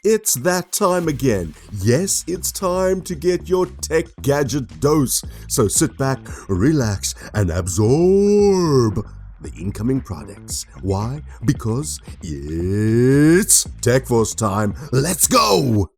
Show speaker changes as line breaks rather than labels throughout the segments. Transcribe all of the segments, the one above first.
It's that time again. Yes, it's time to get your tech gadget dose. So sit back, relax, and absorb the incoming products. Why? Because it's Tech Force time. Let's go!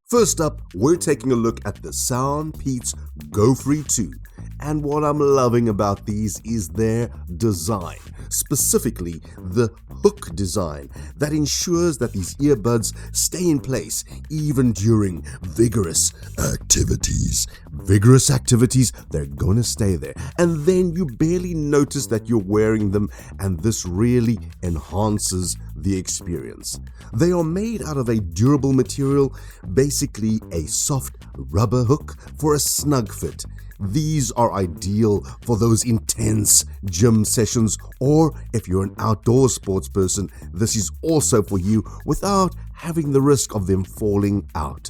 First up, we're taking a look at the SoundPeats GoFree 2. And what I'm loving about these is their design, specifically the hook design that ensures that these earbuds stay in place even during vigorous activities. Vigorous activities, they're gonna stay there. And then you barely notice that you're wearing them, and this really enhances the experience. They are made out of a durable material, basically a soft rubber hook for a snug fit. These are ideal for those intense gym sessions, or if you're an outdoor sports person, this is also for you without having the risk of them falling out.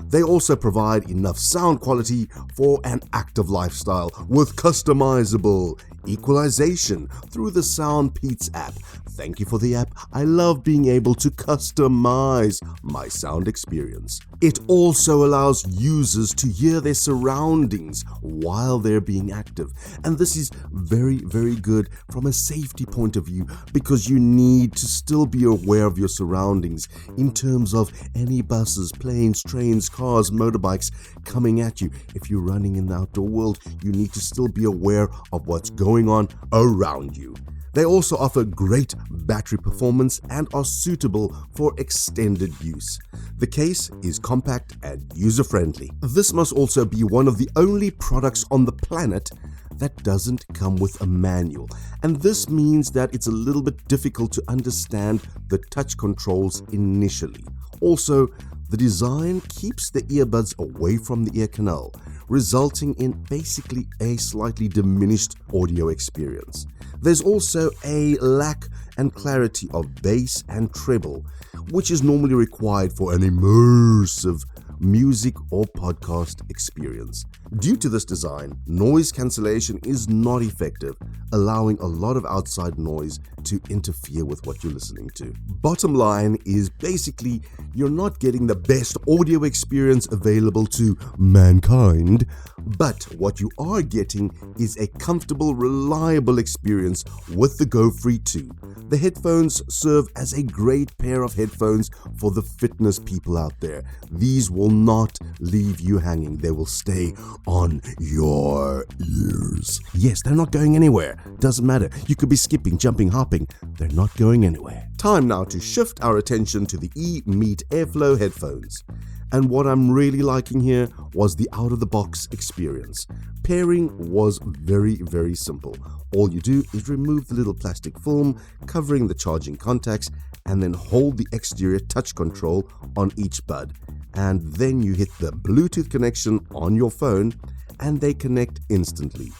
They also provide enough sound quality for an active lifestyle with customizable equalization through the SoundPeats app. Thank you for the app. I love being able to customize my sound experience. It also allows users to hear their surroundings while they're being active. And this is very, very good from a safety point of view, because you need to still be aware of your surroundings in terms of any buses, planes, trains, cars, motorbikes coming at you. If you're running in the outdoor world, you need to still be aware of what's going on around you. They also offer great battery performance and are suitable for extended use. The case is compact and user-friendly. This must also be one of the only products on the planet that doesn't come with a manual, and this means that it's a little bit difficult to understand the touch controls initially. Also, the design keeps the earbuds away from the ear canal, resulting in basically a slightly diminished audio experience. There's also a lack and clarity of bass and treble, which is normally required for an immersive music or podcast experience. Due to this design, noise cancellation is not effective, allowing a lot of outside noise to interfere with what you're listening to. Bottom line is basically you're not getting the best audio experience available to mankind, but what you are getting is a comfortable, reliable experience with the GoFree 2. The headphones serve as a great pair of headphones for the fitness people out there. These will not leave you hanging. They will stay on your ears. Yes, they're not going anywhere. Doesn't matter. You could be skipping, jumping, hopping. They're not going anywhere. Time now to shift our attention to the Emeet Airflow headphones. And what I'm really liking here was the out-of-the-box experience. Pairing was very, very simple. All you do is remove the little plastic film covering the charging contacts and then hold the exterior touch control on each bud. And then you hit the Bluetooth connection on your phone and they connect instantly.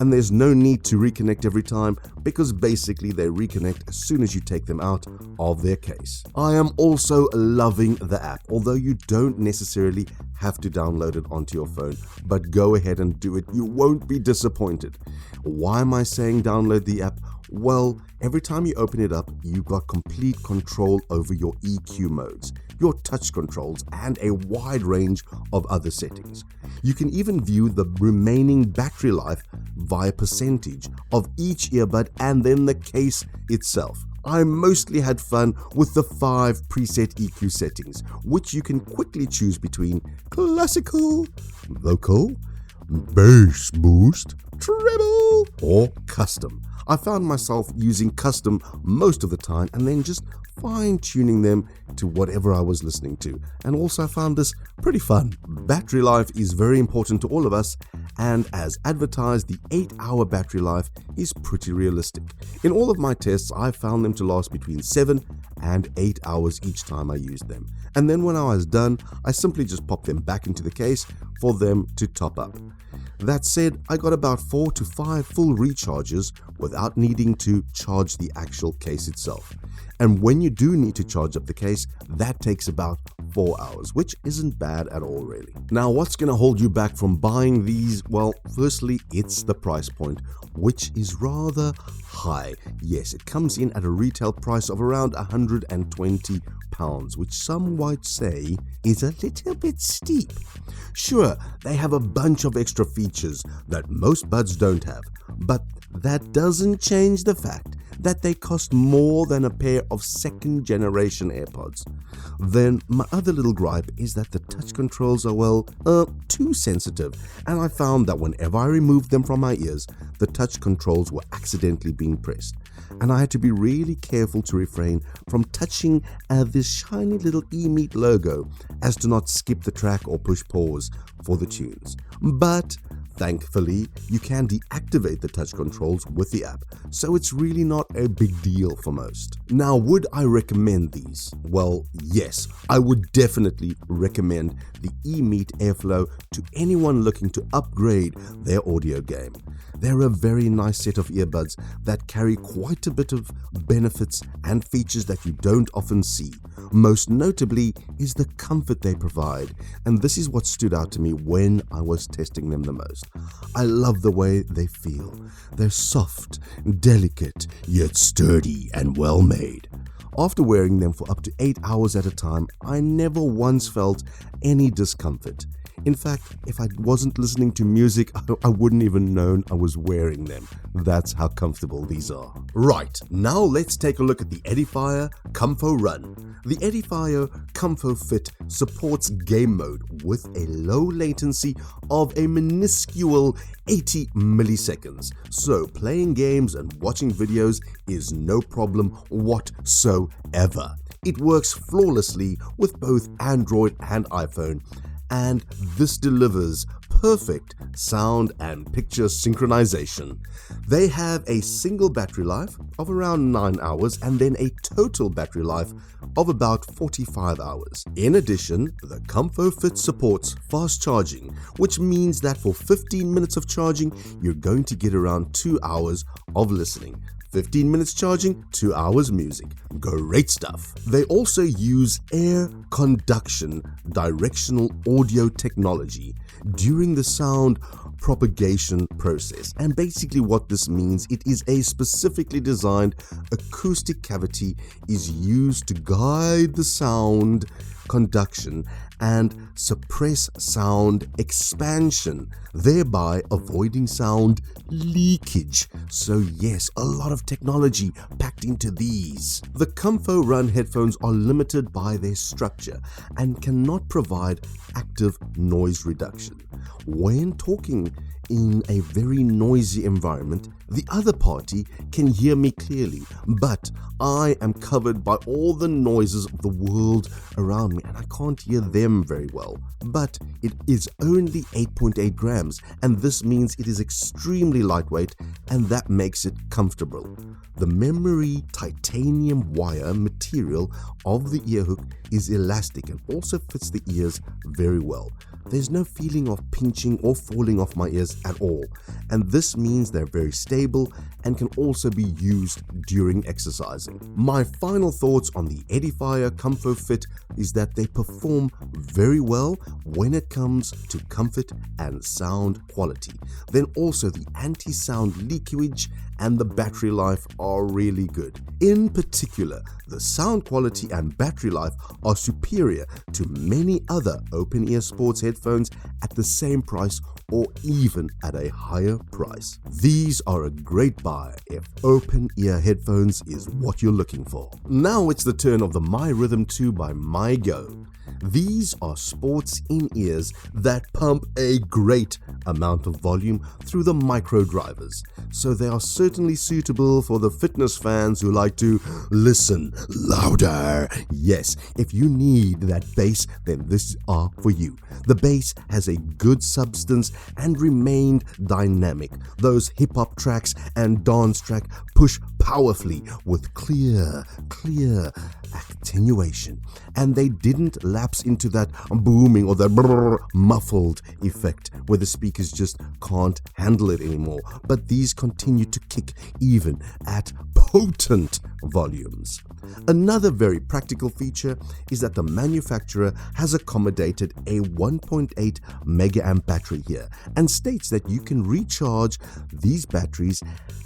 And there's no need to reconnect every time, because basically they reconnect as soon as you take them out of their case. I am also loving the app, although you don't necessarily have to download it onto your phone, but go ahead and do it. You won't be disappointed. Why am I saying download the app? Well, every time you open it up, you've got complete control over your EQ modes, your touch controls, and a wide range of other settings. You can even view the remaining battery life via percentage of each earbud and then the case itself. I mostly had fun with the 5 preset EQ settings, which you can quickly choose between classical, vocal, bass boost, treble, or custom. I found myself using custom most of the time and then just fine-tuning them to whatever I was listening to. And also I found this pretty fun. Battery life is very important to all of us, and as advertised, the 8-hour battery life is pretty realistic. In all of my tests, I found them to last between 7 and 8 hours each time I used them. And then when I was done, I simply just popped them back into the case for them to top up. That said, I got about 4 to 5 full recharges without needing to charge the actual case itself. And when you do need to charge up the case, that takes about 4 hours, which isn't bad at all really. Now, what's going to hold you back from buying these? Well, firstly, it's the price point, which is rather high. Yes, it comes in at a retail price of around £120, which some might say is a little bit steep. Sure, they have a bunch of extra features that most buds don't have, but that doesn't change the fact that they cost more than a pair of second generation AirPods. Then my other little gripe is that the touch controls are, well, too sensitive, and I found that whenever I removed them from my ears, the touch controls were accidentally being pressed, and I had to be really careful to refrain from touching this shiny little Emeet logo as to not skip the track or push pause for the tunes. But thankfully, you can deactivate the touch controls with the app, so it's really not a big deal for most. Now, would I recommend these? Well, yes, I would definitely recommend the Emeet Airflow to anyone looking to upgrade their audio game. They're a very nice set of earbuds that carry quite a bit of benefits and features that you don't often see. Most notably is the comfort they provide, and this is what stood out to me when I was testing them the most. I love the way they feel. They're soft, delicate, yet sturdy and well made. After wearing them for up to 8 hours at a time, I never once felt any discomfort. In fact, if I wasn't listening to music, I wouldn't even known I was wearing them. That's how comfortable these are. Right, now let's take a look at the Edifier Comfo Run. The Edifier Comfo Fit supports game mode with a low latency of a minuscule 80 milliseconds. So playing games and watching videos is no problem whatsoever. It works flawlessly with both Android and iPhone, and this delivers perfect sound and picture synchronization. They have a single battery life of around 9 hours and then a total battery life of about 45 hours. In addition, the Comfo Fit supports fast charging, which means that for 15 minutes of charging, you're going to get around 2 hours of listening. 15 minutes charging, 2 hours music. Great stuff. They also use air conduction directional audio technology during the sound propagation process. And basically what this means, it is a specifically designed acoustic cavity is used to guide the sound conduction and suppress sound expansion, thereby avoiding sound leakage. So yes, a lot of technology packed into these. The Comfo Run headphones are limited by their structure and cannot provide active noise reduction. When talking in a very noisy environment, the other party can hear me clearly, but I am covered by all the noises of the world around me and I can't hear them very well. But it is only 8.8 grams, and this means it is extremely lightweight, and that makes it comfortable. The memory titanium wire material of the ear hook is elastic and also fits the ears very well. There's no feeling of pinching or falling off my ears at all, and this means they're very stable and can also be used during exercising. My final thoughts on the Edifier Comfo Fit is that they perform very well when it comes to comfort and sound quality. Then also the anti-sound leakage and the battery life are really good. In particular, the sound quality and battery life are superior to many other open-ear sports headphones at the same price or even at a higher price. These are a great buy if open-ear headphones is what you're looking for. Now it's the turn of the MIIRHYTHM II by MIIEGO. These are sports in-ears that pump a great amount of volume through the micro drivers, so they are certainly suitable for the fitness fans who like to listen louder. Yes, if you need that bass, then this are for you. The bass has a good substance and remained dynamic. Those hip-hop tracks and dance track push powerfully with clear attenuation, and they didn't lapse into that booming or that muffled effect where the speakers just can't handle it anymore, but these continue to kick even at potent volumes. Another very practical feature is that the manufacturer has accommodated a 1.8 mega amp battery here and states that you can recharge these batteries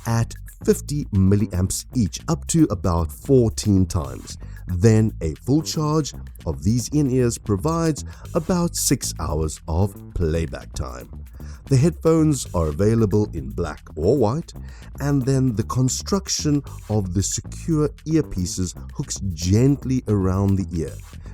at 50 milliamps each, up to about 14 times. Then a full charge of these in-ears provides about 6 hours of playback time. The headphones are available in black or white, and then the construction of the secure earpieces hooks gently around the ear.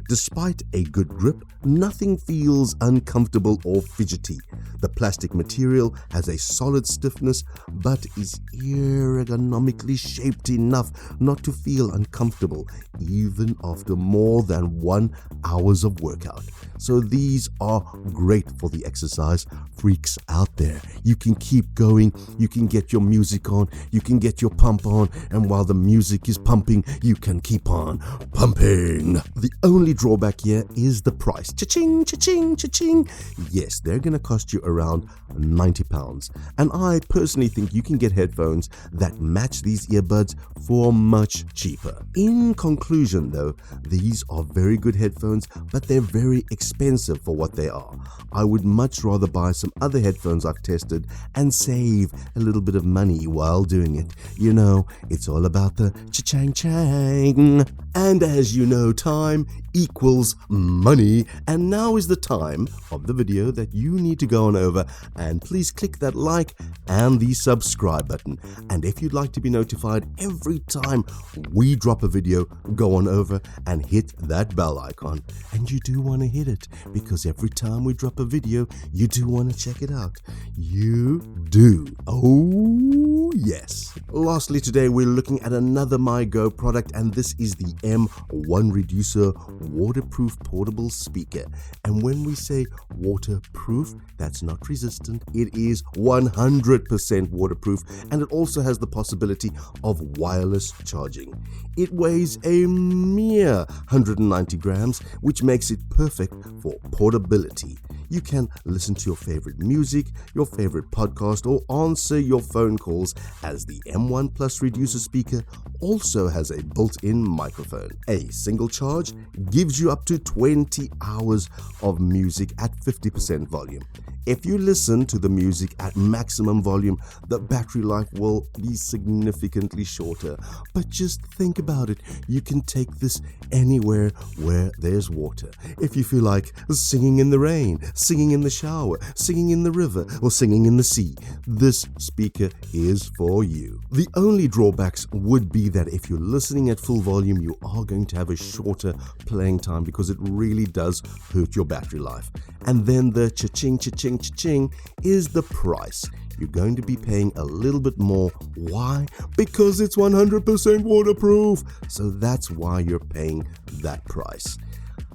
Despite a good grip, nothing feels uncomfortable or fidgety. The plastic material has a solid stiffness but is ergonomically shaped enough not to feel uncomfortable even after more than 1 hour of workout. So these are great for the exercise freaks out there. You can keep going, you can get your music on, you can get your pump on, and while the music is pumping, you can keep on pumping. The only drawback here is the price. Cha-ching, cha-ching, cha-ching. Yes, they're going to cost you around £90. And I personally think you can get headphones that match these earbuds for much cheaper. In conclusion though, these are very good headphones, but they're very expensive for what they are. I would much rather buy some other headphones I've tested and save a little bit of money while doing it. You know, it's all about the cha-chang-chang. And as you know, time equals money, and now is the time of the video that you need to go on over and please click that like and the subscribe button. And if you'd like to be notified every time we drop a video, go on over and hit that bell icon. And you do want to hit it because every time we drop a video, you do want to check it out. You do. Oh yes. Lastly, today we're looking at another MIIRHYTHM product, and this is the M1 Reducer waterproof portable speaker. And when we say waterproof, that's not resistant. It is 100% waterproof, and it also has the possibility of wireless charging. It weighs a mere 190 grams, which makes it perfect for portability. You can listen to your favorite music, your favorite podcast, or answer your phone calls, as the M1 Plus Reducer speaker also has a built-in microphone. A single charge gives you up to 20 hours of music at 50% volume. If you listen to the music at maximum volume, the battery life will be significantly shorter. But just think about it, you can take this anywhere where there's water. If you feel like singing in the rain, singing in the shower, singing in the river, or singing in the sea, this speaker is for you. The only drawbacks would be that if you're listening at full volume, you are going to have a shorter playing time because it really does hurt your battery life. And then the cha-ching, cha-ching, cha-ching is the price. You're going to be paying a little bit more. Why? Because it's 100% waterproof. So that's why you're paying that price.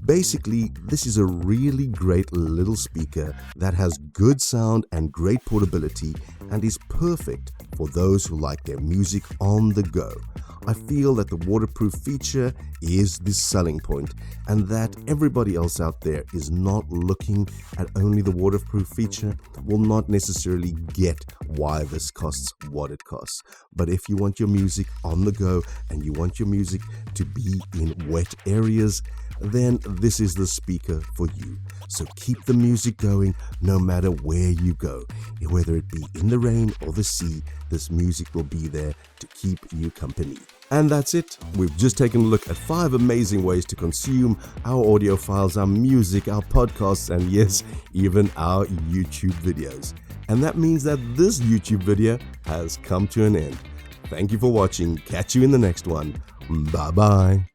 Basically, this is a really great little speaker that has good sound and great portability and is perfect for those who like their music on the go. I feel that the waterproof feature is the selling point, and that everybody else out there is not looking at only the waterproof feature will not necessarily get why this costs what it costs. But if you want your music on the go and you want your music to be in wet areas, then this is the speaker for you. So keep the music going no matter where you go. Whether it be in the rain or the sea, this music will be there to keep you company. And that's it. We've just taken a look at 5 amazing ways to consume our audio files, our music, our podcasts, and yes, even our YouTube videos. And that means that this YouTube video has come to an end. Thank you for watching. Catch you in the next one. Bye-bye.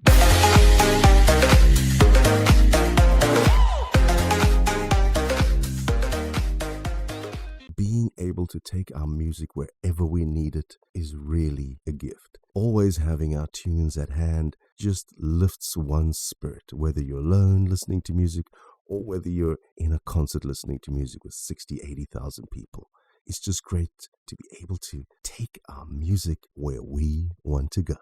Being able to take our music wherever we need it is really a gift. Always having our tunes at hand just lifts one's spirit, whether you're alone listening to music or whether you're in a concert listening to music with 60, 80,000 people. It's just great to be able to take our music where we want to go.